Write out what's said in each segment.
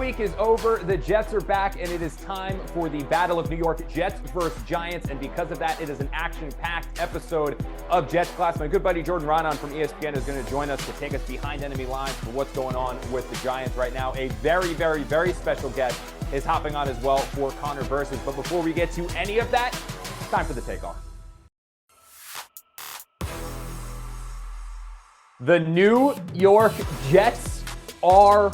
week is over. The Jets are back, and it is time for the Battle of New York, Jets versus Giants. And because of that, it is an action-packed episode of Jets Class. My good buddy Jordan Raanan from ESPN is going to join us to take us behind enemy lines for what's going on with the Giants right now. A very, very, very special guest is hopping on as well for Connor Versus. But before we get to any of that, it's time for the takeoff. The New York Jets are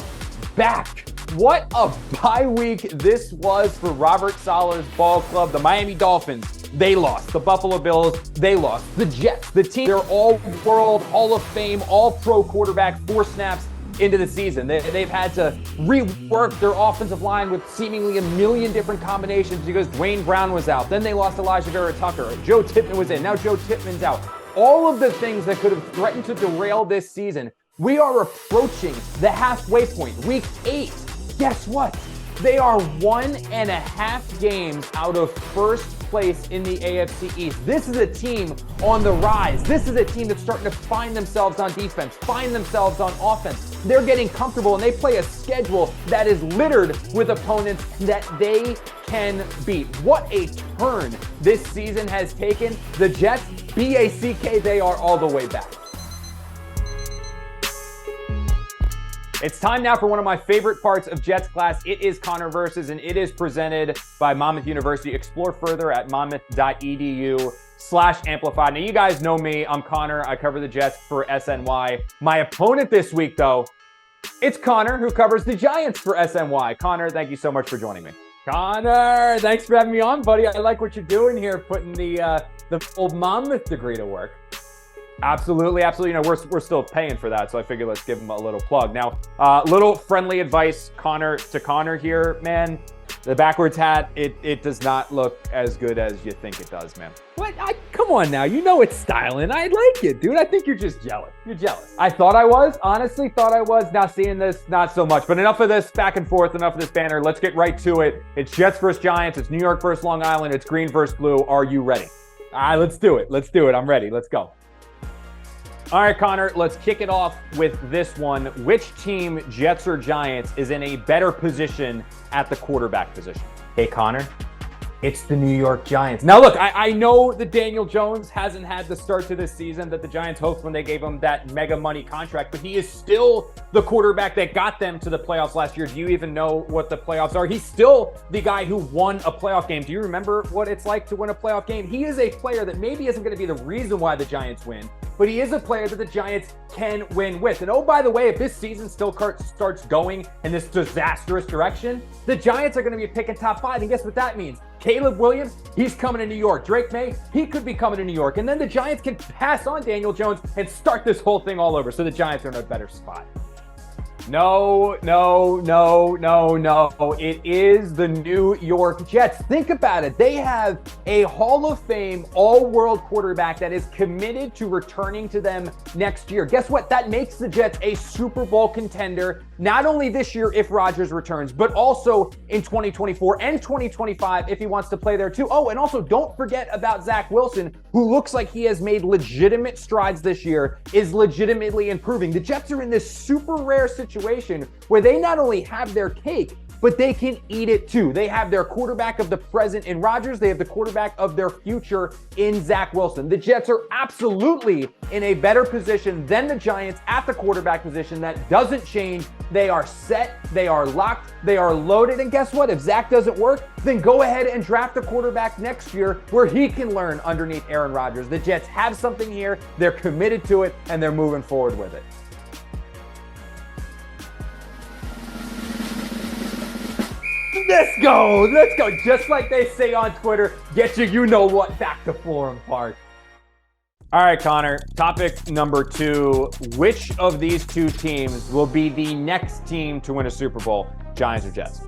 back. What a bye week this was for Robert Saleh's ball club. The Miami Dolphins, they lost. The Buffalo Bills, they lost. The Jets, the team, they're all-world, Hall of Fame, all-pro quarterback, 4 snaps into the season. They've had to rework their offensive line with seemingly a million different combinations because Dwayne Brown was out. Then they lost Elijah Vera Tucker. Joe Tippmann was in. Now Joe Tippmann's out. All of the things that could have threatened to derail this season, we are approaching the halfway point. Week 8. Guess what? They are 1.5 games out of first place in the AFC East. This is a team on the rise. This is a team that's starting to find themselves on defense, find themselves on offense. They're getting comfortable, and they play a schedule that is littered with opponents that they can beat. What a turn this season has taken. The Jets, B-A-C-K, they are all the way back. It's time now for one of my favorite parts of Jets Class. It is Connor Versus, and it is presented by Monmouth University. Explore further at monmouth.edu/amplified. Now, you guys know me. I'm Connor. I cover the Jets for SNY. My opponent this week, though, it's Connor, who covers the Giants for SNY. Connor, thank you so much for joining me. Connor, thanks for having me on, buddy. I like what you're doing here, putting the old Monmouth degree to work. Absolutely. You know, we're still paying for that, so I figured let's give him a little plug. Now, little friendly advice, Connor here, man. The backwards hat, it does not look as good as you think it does, man. What? Come on now. You know it's styling. I like it, dude. I think you're just jealous. You're jealous. I thought I was. Honestly, thought I was. Now seeing this, not so much. But enough of this back and forth. Enough of this banner. Let's get right to it. It's Jets versus Giants. It's New York versus Long Island. It's green versus blue. Are you ready? All right, let's do it. I'm ready. Let's go. All right, Connor, let's kick it off with this one. Which team, Jets or Giants, is in a better position at the quarterback position? Hey, Connor, it's the New York Giants. Now, look, I know that Daniel Jones hasn't had the start to this season that the Giants hoped when they gave him that mega money contract, but he is still the quarterback that got them to the playoffs last year. Do you even know what the playoffs are? He's still the guy who won a playoff game. Do you remember what it's like to win a playoff game? He is a player that maybe isn't going to be the reason why the Giants win, but he is a player that the Giants can win with. And oh, by the way, if this season still starts going in this disastrous direction, the Giants are going to be picking top 5. And guess what that means? Caleb Williams, he's coming to New York. Drake May, he could be coming to New York. And then the Giants can pass on Daniel Jones and start this whole thing all over. So the Giants are in a better spot. No. It is the New York Jets. Think about it. They have a Hall of Fame, all-world quarterback that is committed to returning to them next year. Guess what? That makes the Jets a Super Bowl contender, not only this year if Rodgers returns, but also in 2024 and 2025 if he wants to play there too. Oh, and also don't forget about Zach Wilson, who looks like he has made legitimate strides this year, is legitimately improving. The Jets are in this super rare situation where they not only have their cake, but they can eat it too. They have their quarterback of the present in Rodgers. They have the quarterback of their future in Zach Wilson. The Jets are absolutely in a better position than the Giants at the quarterback position. That doesn't change. They are set. They are locked. They are loaded. And guess what? If Zach doesn't work, then go ahead and draft a quarterback next year where he can learn underneath Aaron Rodgers. The Jets have something here. They're committed to it, and they're moving forward with it. Let's go. Just like they say on Twitter, get your you-know-what back to Florham Park. All right, Connor, topic number 2. Which of these two teams will be the next team to win a Super Bowl, Giants or Jets?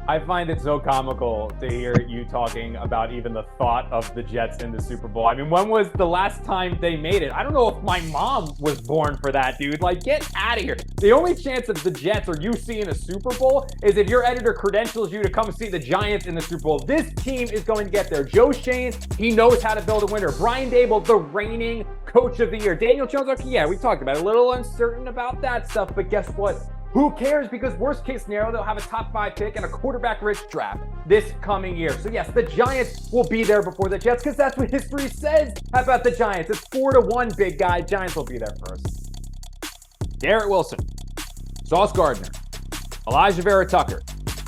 I find it so comical to hear you talking about even the thought of the Jets in the Super Bowl. I mean, when was the last time they made it? I don't know if my mom was born for that, dude. Like, get out of here. The only chance of the Jets or you seeing a Super Bowl is if your editor credentials you to come see the Giants in the Super Bowl. This team is going to get there. Joe Shane, he knows how to build a winner. Brian Daboll, the reigning coach of the year. Daniel Jones, okay, yeah, we talked about it. A little uncertain about that stuff, but guess what? Who cares? Because worst case scenario, they'll have a top 5 pick and a quarterback-rich draft this coming year. So yes, the Giants will be there before the Jets because that's what history says about the Giants. It's 4-1, big guy. Giants will be there first. Garrett Wilson, Sauce Gardner, Elijah Vera Tucker,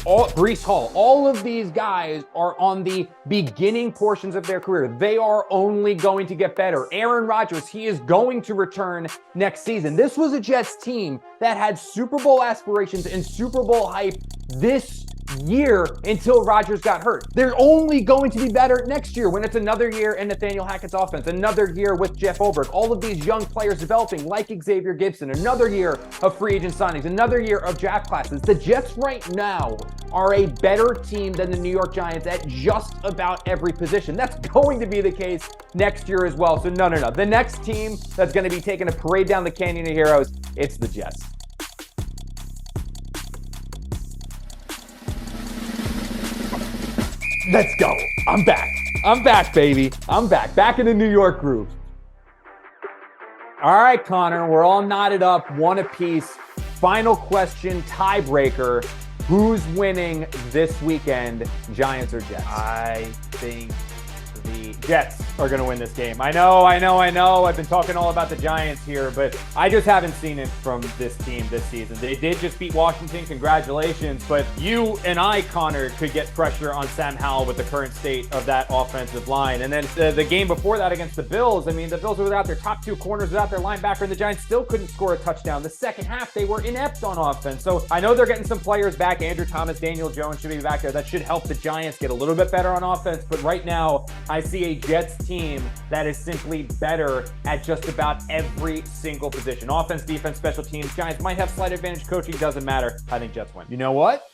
Breece Hall, all of these guys are on the beginning portions of their career. They are only going to get better. Aaron Rodgers, he is going to return next season. This was a Jets team that had Super Bowl aspirations and Super Bowl hype this year until Rodgers got hurt. They're only going to be better next year when it's another year in Nathaniel Hackett's offense, another year with Jeff Ulbrich, all of these young players developing like Xavier Gibson, another year of free agent signings, another year of draft classes. The Jets right now are a better team than the New York Giants at just about every position. That's going to be the case next year as well. So no. The next team that's going to be taking a parade down the Canyon of Heroes, it's the Jets. Let's go. I'm back. I'm back, baby. I'm back. Back in the New York groove. All right, Connor, we're all knotted up, one apiece. Final question, tiebreaker. Who's winning this weekend, Giants or Jets? I think the Jets are going to win this game. I know. I've been talking all about the Giants here, but I just haven't seen it from this team this season. They did just beat Washington. Congratulations. But you and I, Connor, could get pressure on Sam Howell with the current state of that offensive line. And then the game before that against the Bills, I mean, the Bills were without their top 2 corners, without their linebacker, and the Giants still couldn't score a touchdown. The second half, they were inept on offense. So I know they're getting some players back. Andrew Thomas, Daniel Jones should be back there. That should help the Giants get a little bit better on offense. But right now, I see a Jets team that is simply better at just about every single position. Offense, defense, special teams. Giants might have slight advantage. Coaching doesn't matter. I think Jets win. You know what?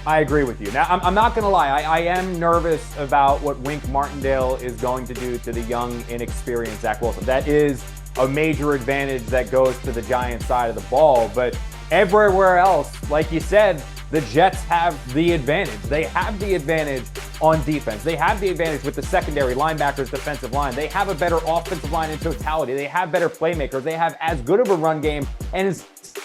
I agree with you. Now, I'm not going to lie. I am nervous about what Wink Martindale is going to do to the young, inexperienced Zach Wilson. That is a major advantage that goes to the Giants side of the ball. But everywhere else, like you said, the Jets have the advantage. They have the advantage on defense. They have the advantage with the secondary, linebackers, defensive line. They have a better offensive line in totality. They have better playmakers. They have as good of a run game. And in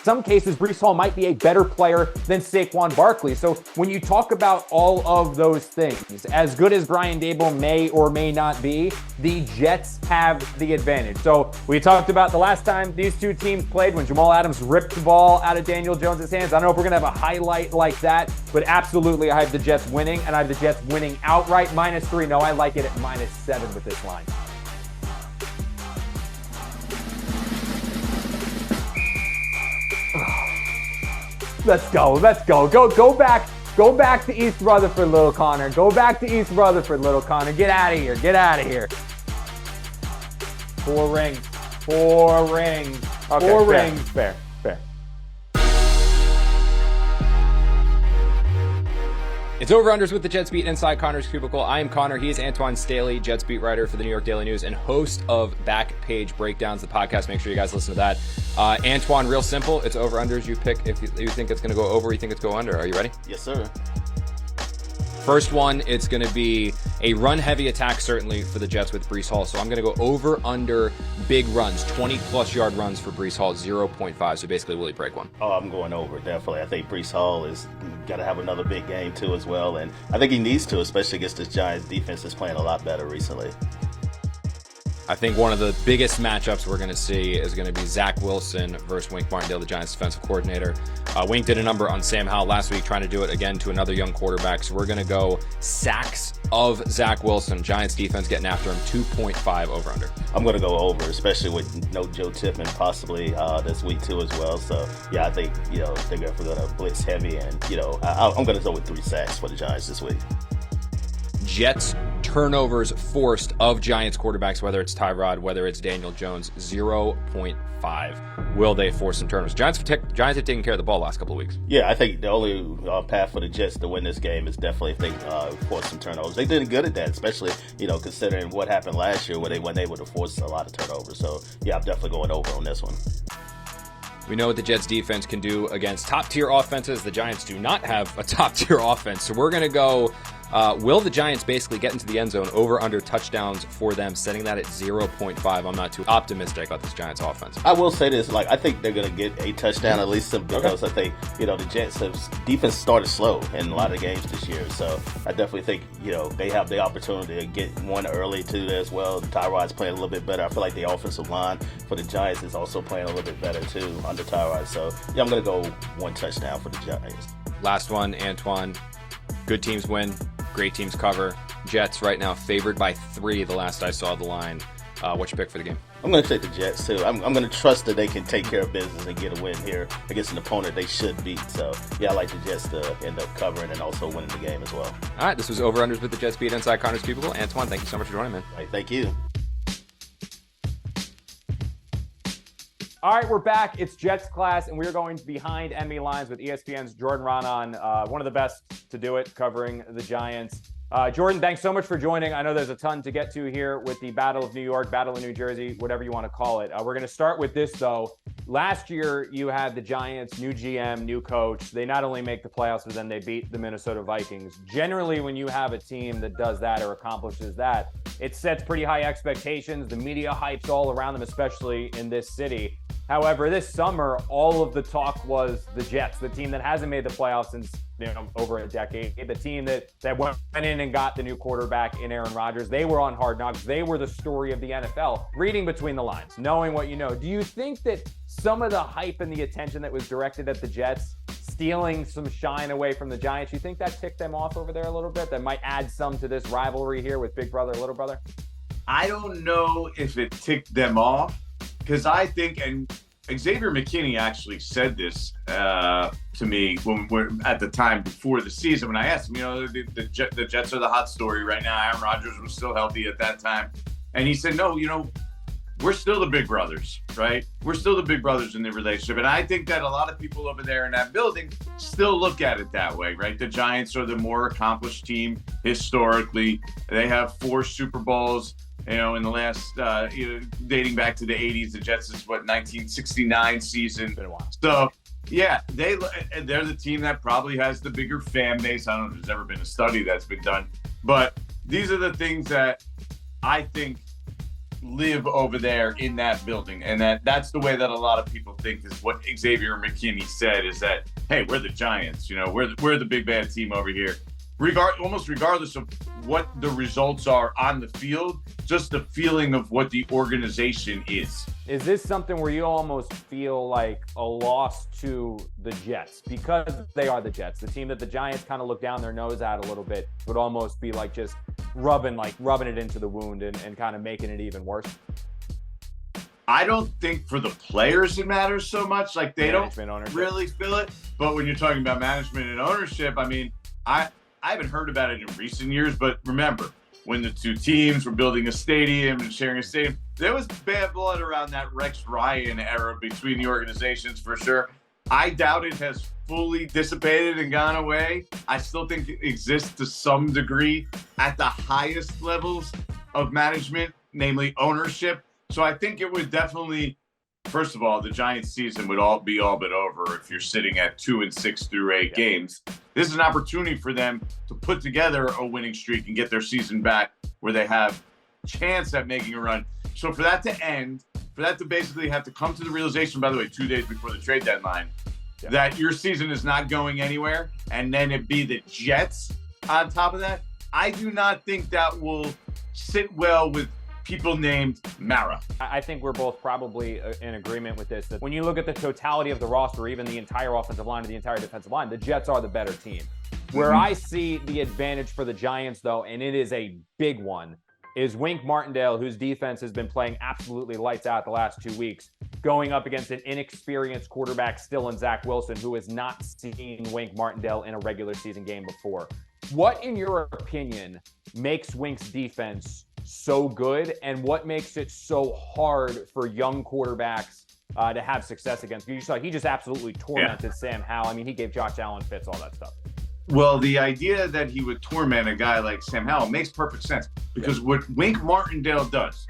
some cases, Breece Hall might be a better player than Saquon Barkley. So when you talk about all of those things, as good as Brian Daboll may or may not be, the Jets have the advantage. So we talked about the last time these two teams played when Jamal Adams ripped the ball out of Daniel Jones' hands. I don't know if we're going to have a highlight like that, but absolutely I have the Jets winning, and I have the Jets winning outright -3. No, I like it at -7 with this line. Let's go. Go back to East Rutherford, little Connor. Go back to East Rutherford, little Connor. Get out of here. 4 rings. Okay, 4 rings. Fair. It's over-unders with the Jets Beat inside Connor's Cubicle. I am Connor. He is Antwan Staley, Jets beat writer for the New York Daily News and host of Backpage Breakdowns, the podcast. Make sure you guys listen to that. Antwan, real simple. It's over-unders. You pick if you think it's going to go over, you think it's go under. Are you ready? Yes, sir. First one, it's going to be a run-heavy attack, certainly, for the Jets with Breece Hall. So I'm going to go over-under big runs, 20-plus yard runs for Breece Hall, 0.5. So basically, will he break one? Oh, I'm going over, definitely. I think Breece Hall is got to have another big game, too, as well. And I think he needs to, especially against this Giants defense is playing a lot better recently. I think one of the biggest matchups we're going to see is going to be Zach Wilson versus Wink Martindale, the Giants defensive coordinator. Wink did a number on Sam Howell last week, trying to do it again to another young quarterback. So we're going to go sacks of Zach Wilson. Giants defense getting after him, 2.5 over under. I'm going to go over, especially with no Joe Tippmann possibly this week too as well. So yeah, I think they're going to blitz heavy, and I'm going to go with 3 sacks for the Giants this week. Jets turnovers forced of Giants quarterbacks, whether it's Tyrod, whether it's Daniel Jones, 0.5. Will they force some turnovers? Giants have taken care of the ball last couple of weeks. Yeah, I think the only path for the Jets to win this game is definitely if they force some turnovers. They did good at that, especially considering what happened last year where they weren't able to force a lot of turnovers. So yeah, I'm definitely going over on this one. We know what the Jets defense can do against top-tier offenses. The Giants do not have a top-tier offense, so we're going to go Will the Giants basically get into the end zone over under touchdowns for them, setting that at 0.5? I'm not too optimistic about this Giants offense. I will say this, I think they're going to get a touchdown at least because I think, the Jets defense started slow in a lot of games this year. So I definitely think, they have the opportunity to get one early too as well. Tyrod's playing a little bit better. I feel like the offensive line for the Giants is also playing a little bit better too under Tyrod. So yeah, I'm going to go one touchdown for the Giants. Last one, Antwan. Good teams win, great teams cover. Jets right now favored by 3 the last I saw the line. What's your pick for the game? I'm going to take the Jets too. I'm going to trust that they can take care of business and get a win here against an opponent they should beat. So yeah, I like the Jets to end up covering and also winning the game as well. All right, this was Over-Unders with the Jets beat inside Connor's Cubicle. Antwan, thank you so much for joining, man. All right, thank you. All right, we're back. It's Jets class, and we're going behind Emmy lines with ESPN's Jordan Raanan, one of the best to do it, covering the Giants. Jordan, thanks so much for joining. I know there's a ton to get to here with the Battle of New York, Battle of New Jersey, whatever you want to call it. We're going to start with this, though. Last year, you had the Giants, new GM, new coach. They not only make the playoffs, but then they beat the Minnesota Vikings. Generally, when you have a team that does that or accomplishes that, it sets pretty high expectations. The media hypes all around them, especially in this city. However, this summer, all of the talk was the Jets, the team that hasn't made the playoffs since over a decade, the team that went in and got the new quarterback in Aaron Rodgers. They were on Hard Knocks. They were the story of the NFL. Reading between the lines, knowing what you know, do you think that some of the hype and the attention that was directed at the Jets, stealing some shine away from the Giants, you think that ticked them off over there a little bit? That might add some to this rivalry here with big brother, little brother? I don't know if it ticked them off, because I think, and Xavier McKinney actually said this to me when we're at the time before the season, when I asked him, the Jets are the hot story right now. Aaron Rodgers was still healthy at that time. And he said, no, we're still the big brothers, right? We're still the big brothers in the relationship. And I think that a lot of people over there in that building still look at it that way, right? The Giants are the more accomplished team historically. They have 4 Super Bowls. In the last, dating back to the 80s, the Jets is 1969 season. Been a while. So, yeah, they're the team that probably has the bigger fan base. I don't know if there's ever been a study that's been done. But these are the things that I think live over there in that building. And that's the way that a lot of people think is what Xavier McKinney said is that, hey, we're the Giants. We're the big bad team over here. Almost regardless of what the results are on the field, just the feeling of what the organization is. Is this something where you almost feel like a loss to the Jets because they are the Jets? The team that the Giants kind of look down their nose at a little bit would almost be like just rubbing it into the wound and kind of making it even worse. I don't think for the players it matters so much. Like they don't ownership. Really feel it. But when you're talking about management and ownership, I mean, I haven't heard about it in recent years, but remember, when the two teams were building a stadium and sharing a stadium, there was bad blood around that Rex Ryan era between the organizations for sure. I doubt it has fully dissipated and gone away. I still think it exists to some degree at the highest levels of management, namely ownership. So I think it would definitely, first of all, the Giants season would all but over if you're sitting at 2-6 through 8 games. This is an opportunity for them to put together a winning streak and get their season back where they have a chance at making a run. So for that to end, for that to basically have to come to the realization, by the way, 2 days before the trade deadline, that your season is not going anywhere, and then it be the Jets on top of that, I do not think that will sit well with people named Mara. I think we're both probably in agreement with this, that when you look at the totality of the roster, even the entire offensive line or the entire defensive line, the Jets are the better team. Where I see the advantage for the Giants, though, and it is a big one, is Wink Martindale, whose defense has been playing absolutely lights out the last 2 weeks, going up against an inexperienced quarterback still in Zach Wilson, who has not seen Wink Martindale in a regular season game before. What, in your opinion, makes Wink's defense so good, and what makes it so hard for young quarterbacks to have success against? You saw he just absolutely tormented Sam Howell. I mean, he gave Josh Allen fits, all that stuff. Well, the idea that he would torment a guy like Sam Howell makes perfect sense, because what Wink Martindale does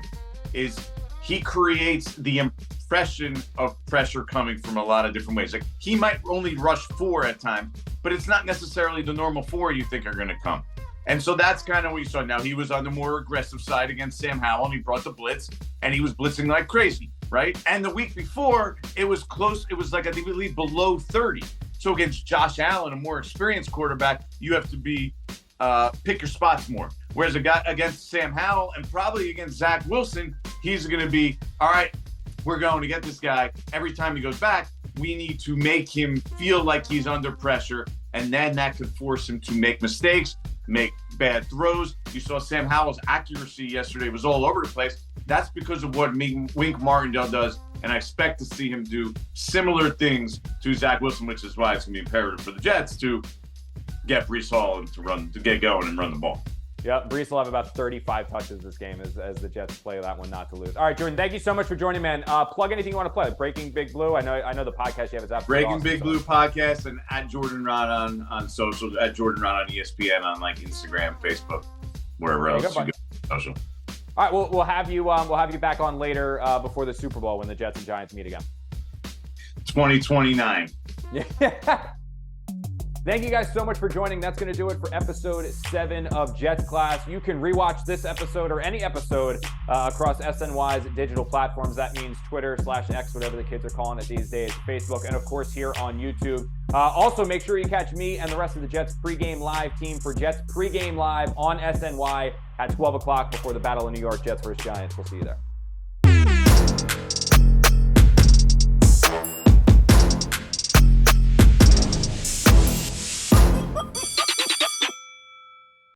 is he creates the impression of pressure coming from a lot of different ways. Like, he might only rush 4 at times, but it's not necessarily the normal 4 you think are going to come. And so that's kind of what you saw. Now, he was on the more aggressive side against Sam Howell, and he brought the blitz, and he was blitzing like crazy, right? And the week before, it was close. It was like, I think we lead below 30. So against Josh Allen, a more experienced quarterback, you have to be pick your spots more. Whereas a guy against Sam Howell and probably against Zach Wilson, he's going to be, all right, we're going to get this guy. Every time he goes back, we need to make him feel like he's under pressure, and then that could force him to make mistakes, make bad throws. You saw Sam Howell's accuracy yesterday was all over the place. That's because of what Wink Martindale does, and I expect to see him do similar things to Zach Wilson, which is why it's going to be imperative for the Jets to get Breece Hall and to get going and run the ball. Yep, Breece will have about 35 touches this game as the Jets play that one not to lose. All right, Jordan, thank you so much for joining, man. Plug anything you want to play. Breaking Big Blue. I know the podcast you have is absolutely Breaking awesome, Big Blue podcast, and at Jordan Raanan on social, at Jordan Raanan on ESPN on like Instagram, Facebook, wherever else you go social. All right, we'll have you back on later before the Super Bowl when the Jets and Giants meet again. 2029. Yeah. Thank you guys so much for joining. That's going to do it for episode 7 of Jets Class. You can rewatch this episode or any episode across SNY's digital platforms. That means Twitter/X, whatever the kids are calling it these days, Facebook, and of course here on YouTube. Also, make sure you catch me and the rest of the Jets pregame live team for Jets pregame live on SNY at 12 o'clock before the Battle of New York, Jets versus Giants. We'll see you there.